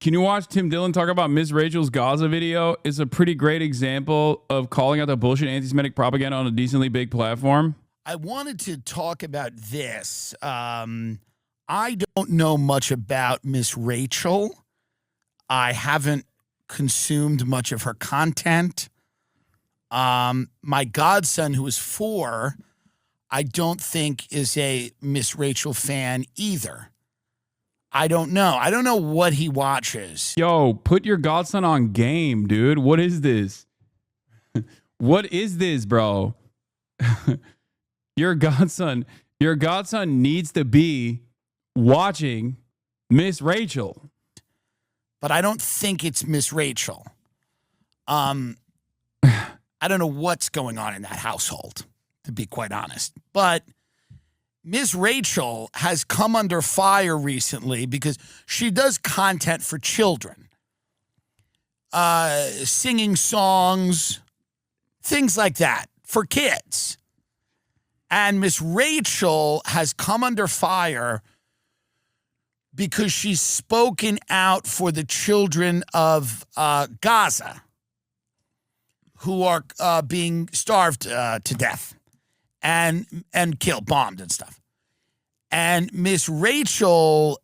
Can you watch Tim Dillon talk about Miss Rachel's Gaza video? It's a pretty great example of calling out the bullshit anti-Semitic propaganda on a decently big platform. I wanted to talk about this. I don't know much about Miss Rachel. I haven't consumed much of her content. My godson, who is 4, I don't think is a Miss Rachel fan either. I don't know. I don't know what he watches. Yo, put your godson on game, dude. What is this? What is this, bro? Your godson needs to be watching Miss Rachel. But I don't think it's Miss Rachel. I don't know what's going on in that household, to be quite honest. But Miss Rachel has come under fire recently because she does content for children. Singing songs, things like that for kids. And Miss Rachel has come under fire because she's spoken out for the children of Gaza who are being starved to death and killed, bombed and stuff. And Miss Rachel,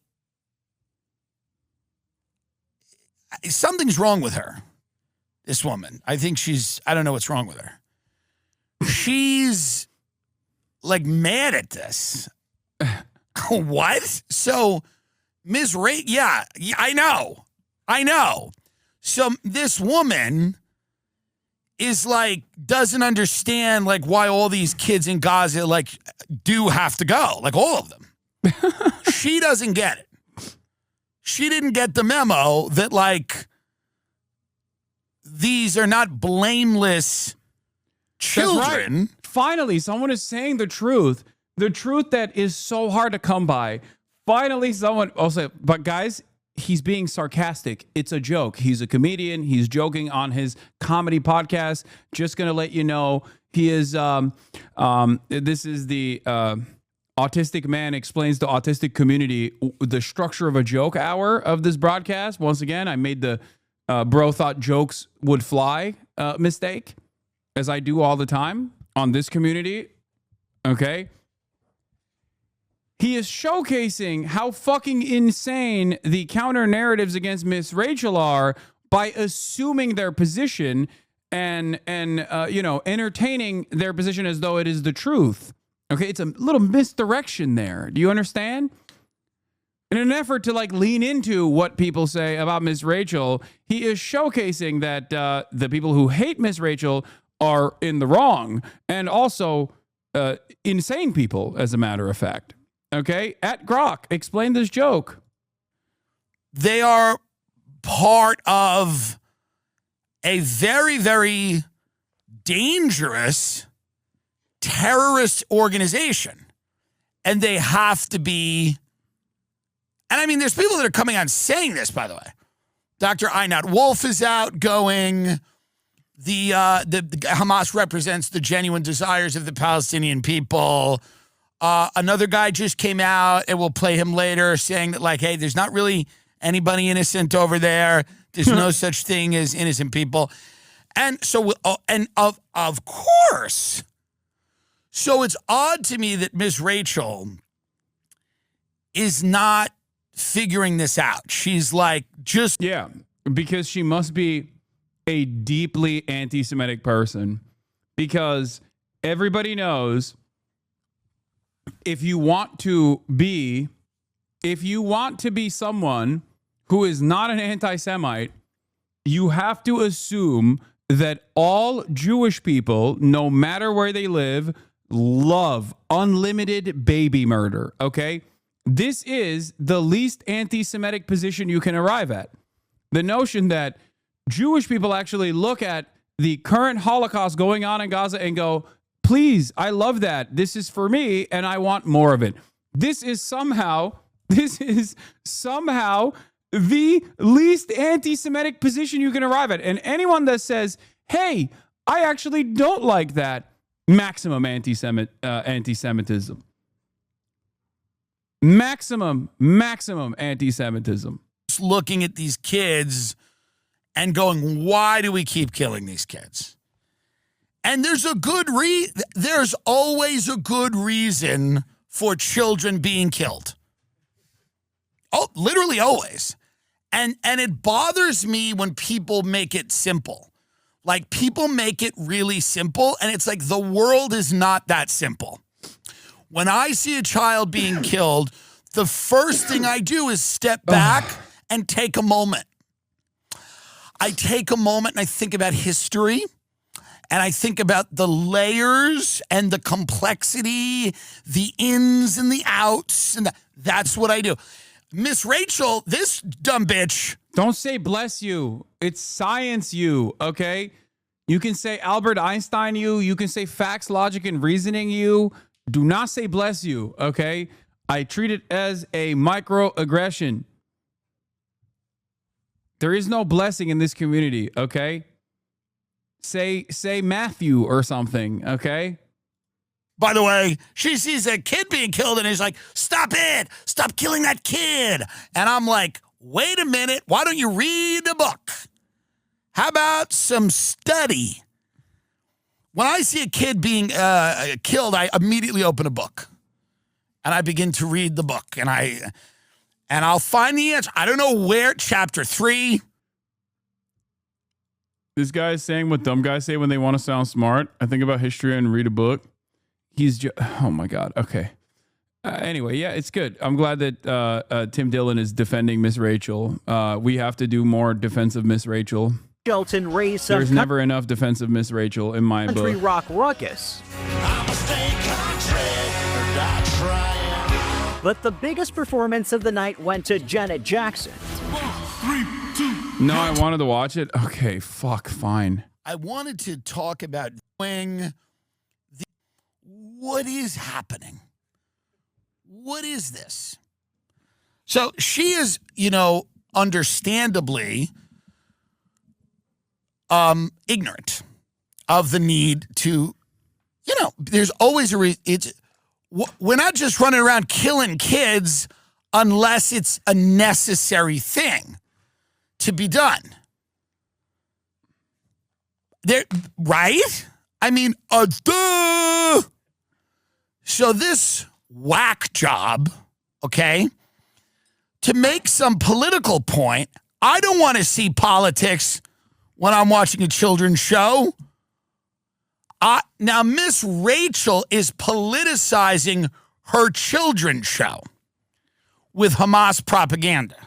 something's wrong with her, this woman. I think I don't know what's wrong with her. She's like mad at this. What? So Miss Rachel, yeah, I know. So this woman is like, doesn't understand like why all these kids in Gaza like do have to go, like all of them. She doesn't get it. She didn't get the memo that like these are not blameless children. Right. Finally, someone is saying the truth that is so hard to come by. Finally, someone also, but guys, he's being sarcastic. It's a joke. He's a comedian. He's joking on his comedy podcast. Just going to let you know, he is, this is the Autistic Man Explains the Autistic Community, the structure of a joke hour of this broadcast. Once again, I made the bro thought jokes would fly mistake, as I do all the time on this community. Okay. He is showcasing how fucking insane the counter narratives against Miss Rachel are by assuming their position and entertaining their position as though it is the truth. Okay, it's a little misdirection there. Do you understand? In an effort to like lean into what people say about Miss Rachel, he is showcasing that the people who hate Miss Rachel are in the wrong, and also insane people, as a matter of fact. Okay, at Grok, explain this joke. They are part of a very, very dangerous terrorist organization. And they have to be, and I mean, there's people that are coming on saying this, by the way. Dr. Einat Wolf is out going, the Hamas represents the genuine desires of the Palestinian people. Another guy just came out, and we'll play him later, saying that, like, hey, there's not really anybody innocent over there. There's no such thing as innocent people. And so, and of course, so it's odd to me that Miss Rachel is not figuring this out. She's like, just. Yeah, because she must be a deeply anti-Semitic person, because everybody knows if you want to be someone who is not an anti-Semite, you have to assume that all Jewish people, no matter where they live, love unlimited baby murder, okay? This is the least anti-Semitic position you can arrive at. The notion that Jewish people actually look at the current Holocaust going on in Gaza and go, please, I love that. This is for me, and I want more of it. This is somehow the least anti-Semitic position you can arrive at. And anyone that says, hey, I actually don't like that, maximum anti-Semitism. Maximum anti-Semitism. looking at these kids and going, why do we keep killing these kids? And there's always a good reason for children being killed. Oh, literally always. And it bothers me when people make it simple. Like, people make it really simple, and it's like the world is not that simple. When I see a child being killed, the first thing I do is step back and take a moment. I take a moment and I think about history, and I think about the layers and the complexity, the ins and the outs, and that's what I do. Miss Rachel, this dumb bitch. Don't say bless you. It's science you, okay? You can say Albert Einstein you. You can say facts, logic, and reasoning you. Do not say bless you, okay? I treat it as a microaggression. There is no blessing in this community, okay? Say Matthew or something, okay? By the way, she sees a kid being killed and is like, stop it. Stop killing that kid. And I'm like, wait a minute. Why don't you read a book? How about some study? When I see a kid being killed, I immediately open a book. And I begin to read the book. And I'll find the answer. I don't know where, chapter 3. This guy is saying what dumb guys say when they want to sound smart. I think about history and read a book. He's just, oh my God. Okay. Anyway, yeah, it's good. I'm glad that Tim Dillon is defending Miss Rachel. We have to do more defense of Miss Rachel. Shelton raised some There's never enough defense of Miss Rachel in my country book. rock ruckus. But the biggest performance of the night went to Janet Jackson. No, I wanted to watch it. Okay, fuck, fine. I wanted to talk about what is happening. What is this? So she is, understandably ignorant of the need to, there's always a reason. We're not just running around killing kids unless it's a necessary thing to be done. Right? I mean, duh. So this whack job, okay, to make some political point, I don't want to see politics when I'm watching a children's show. Now, Miss Rachel is politicizing her children's show with Hamas propaganda.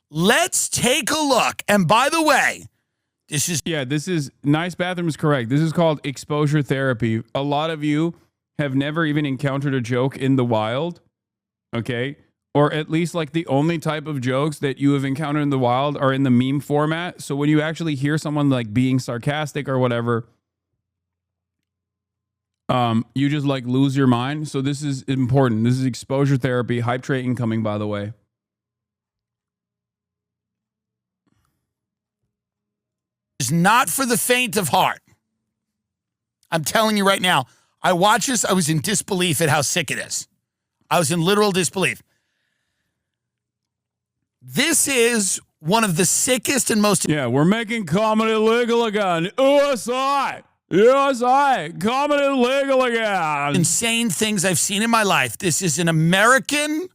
Let's take a look. And by the way, this is Nice Bathroom is correct. This is called exposure therapy. A lot of you have never even encountered a joke in the wild, okay? Or at least like the only type of jokes that you have encountered in the wild are in the meme format. So when you actually hear someone like being sarcastic or whatever, you just like lose your mind. So this is important. This is exposure therapy. Hype Tray incoming, by the way. It's not for the faint of heart. I'm telling you right now. I watched this. I was in disbelief at how sick it is. I was in literal disbelief. This is one of the sickest and most... Yeah, we're making comedy legal again. USA! USA! Comedy legal again! Insane things I've seen in my life. This is an American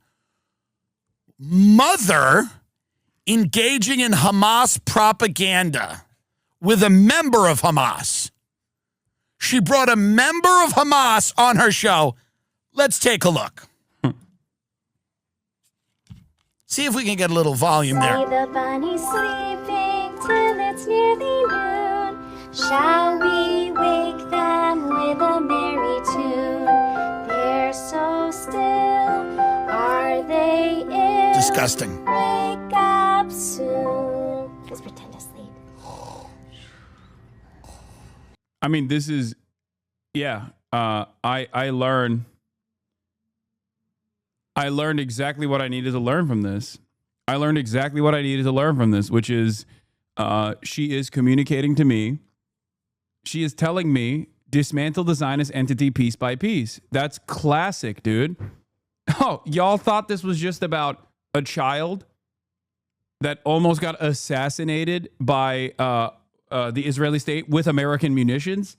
mother engaging in Hamas propaganda with a member of Hamas. She brought a member of Hamas on her show. Let's take a look. See if we can get a little volume there. See the bunny sleeping till it's nearly noon. Shall we wake them with a merry tune? They're so still. Are they ill? Disgusting. Wake up soon. Just pretend to sleep. I mean, this is, yeah. I learned exactly what I needed to learn from this. I learned exactly what I needed to learn from this, which is, she is communicating to me. She is telling me dismantle the Zionist entity piece by piece. That's classic, dude. Oh, y'all thought this was just about a child that almost got assassinated by the Israeli state with American munitions.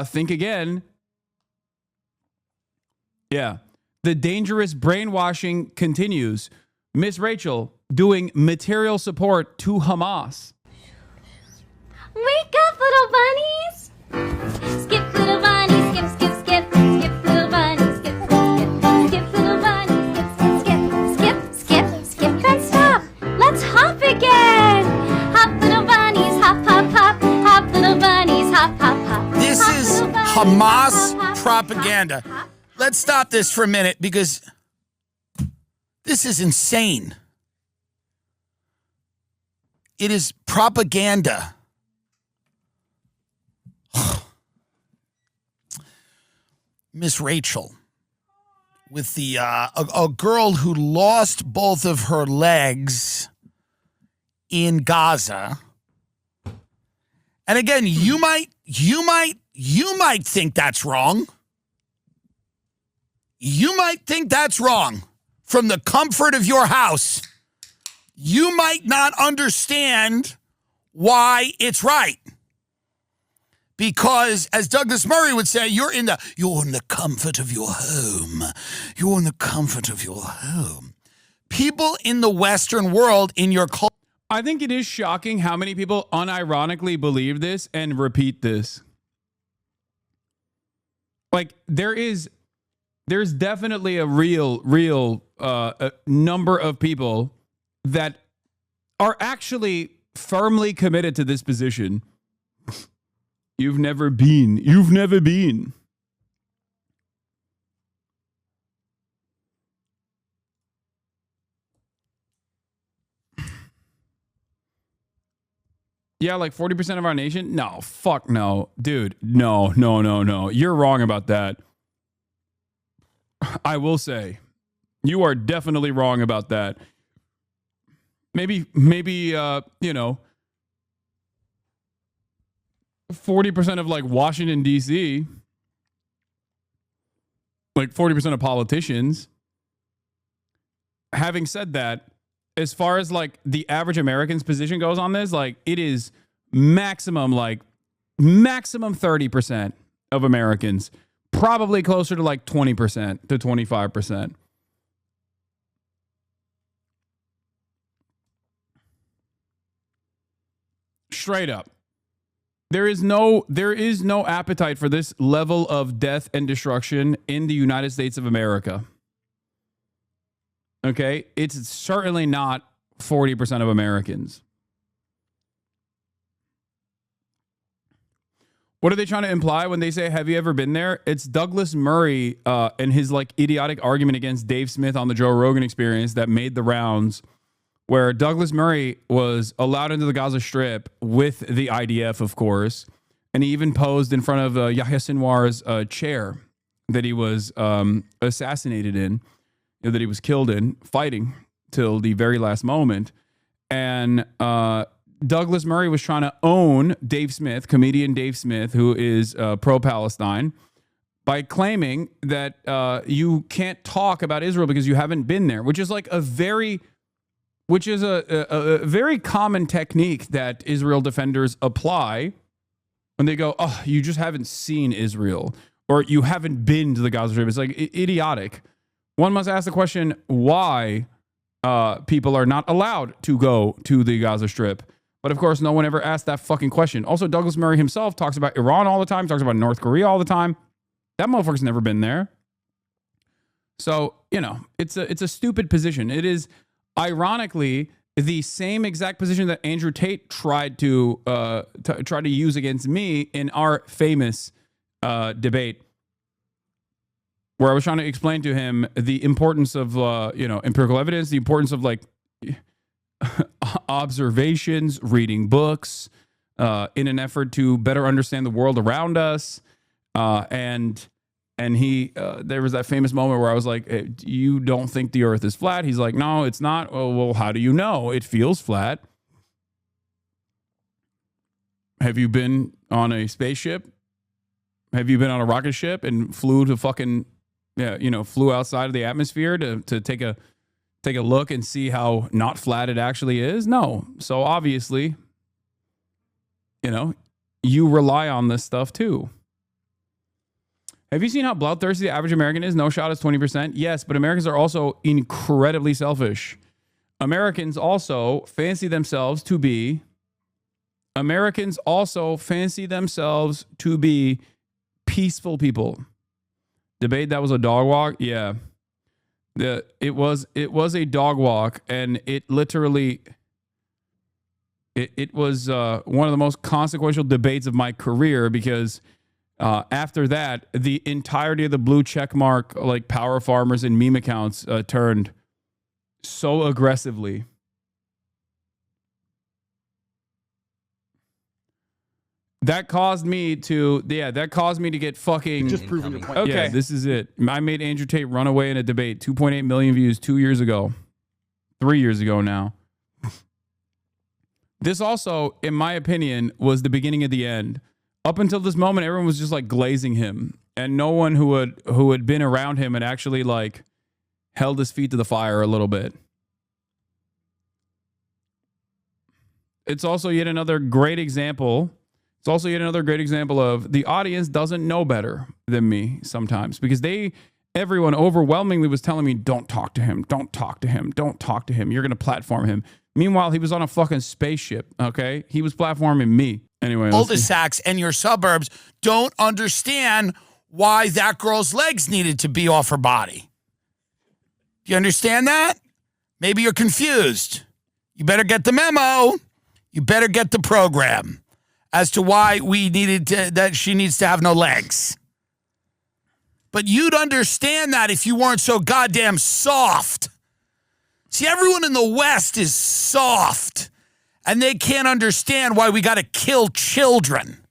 Think again. Yeah. The dangerous brainwashing continues. Miss Rachel doing material support to Hamas. Wake up, little bunnies! Skip, little bunny, skip, skip, skip. Skip, little bunny, skip, skip, skip. Skip, little bunny, skip, skip, skip. Skip, skip, skip, then stop. Let's hop again. Hop, little bunnies, hop, hop, hop. Hop, little bunnies, hop, hop, hop. This Hop, is little bunnies, Hamas hop, hop, hop. propaganda. Hop, hop. Let's stop this for a minute because this is insane. It is propaganda. Miss Rachel, with the a girl who lost both of her legs in Gaza. And again, you might think that's wrong. You might think that's wrong from the comfort of your house. You might not understand why it's right. Because, as Douglas Murray would say, you're in the comfort of your home. You're in the comfort of your home. People in the Western world, in your culture. I think it is shocking how many people unironically believe this and repeat this. Like, there's definitely a real number of people that are actually firmly committed to this position. You've never been. Yeah, like 40% of our nation? No, fuck no. Dude, no. You're wrong about that. I will say, you are definitely wrong about that. Maybe 40% of like Washington, D.C., like 40% of politicians. Having said that, as far as like the average American's position goes on this, like it is maximum 30% of Americans, probably closer to like 20% to 25%. Straight up. There is no appetite for this level of death and destruction in the United States of America. Okay? It's certainly not 40% of Americans. What are they trying to imply when they say, have you ever been there? It's Douglas Murray and his like idiotic argument against Dave Smith on the Joe Rogan Experience that made the rounds, where Douglas Murray was allowed into the Gaza Strip with the IDF, of course, and he even posed in front of Yahya Sinwar's chair that he was assassinated in, that he was killed in, fighting till the very last moment. And Douglas Murray was trying to own Dave Smith, comedian Dave Smith, who is pro-Palestine, by claiming that you can't talk about Israel because you haven't been there, which is like a very common technique that Israel defenders apply when they go, oh, you just haven't seen Israel, or you haven't been to the Gaza Strip. It's like idiotic. One must ask the question why people are not allowed to go to the Gaza Strip. But of course, no one ever asked that fucking question. Also, Douglas Murray himself talks about Iran all the time, talks about North Korea all the time. That motherfucker's never been there. So, it's a stupid position. It is, ironically, the same exact position that Andrew Tate tried to use against me in our famous debate, where I was trying to explain to him the importance of empirical evidence, the importance of like observations, reading books, in an effort to better understand the world around us, and he there was that famous moment where I was like, hey, you don't think the earth is flat? He's like, no, it's not. Oh, well, how do you know? It feels flat. Have you been on a spaceship? Have you been on a rocket ship and flew to fucking, flew outside of the atmosphere to take take a look and see how not flat it actually is? No. So obviously, you rely on this stuff too. Have you seen how bloodthirsty the average American is? No shot is 20%. Yes, but Americans are also incredibly selfish. Americans also fancy themselves to be peaceful people. Debate that was a dog walk? Yeah. It was a dog walk, and it literally it was one of the most consequential debates of my career, because after that, the entirety of the blue check mark, like power farmers and meme accounts, turned so aggressively. That caused me to get fucking. Just proving your point. Okay, yeah, this is it. I made Andrew Tate run away in a debate. 2.8 million views 2 years ago, 3 years ago now. This also, in my opinion, was the beginning of the end. Up until this moment, everyone was just like glazing him, and no one who had been around him had actually like held his feet to the fire a little bit. It's also yet another great example. It's also yet another great example of the audience doesn't know better than me sometimes, because everyone overwhelmingly was telling me, don't talk to him, don't talk to him, don't talk to him. You're going to platform him. Meanwhile, he was on a fucking spaceship, okay? He was platforming me. Anyway. Cul-de-sacs and your suburbs don't understand why that girl's legs needed to be off her body. Do you understand that? Maybe you're confused. You better get the memo. You better get the program as to why that she needs to have no legs. But you'd understand that if you weren't so goddamn soft. See, everyone in the West is soft, and they can't understand why we got to kill children.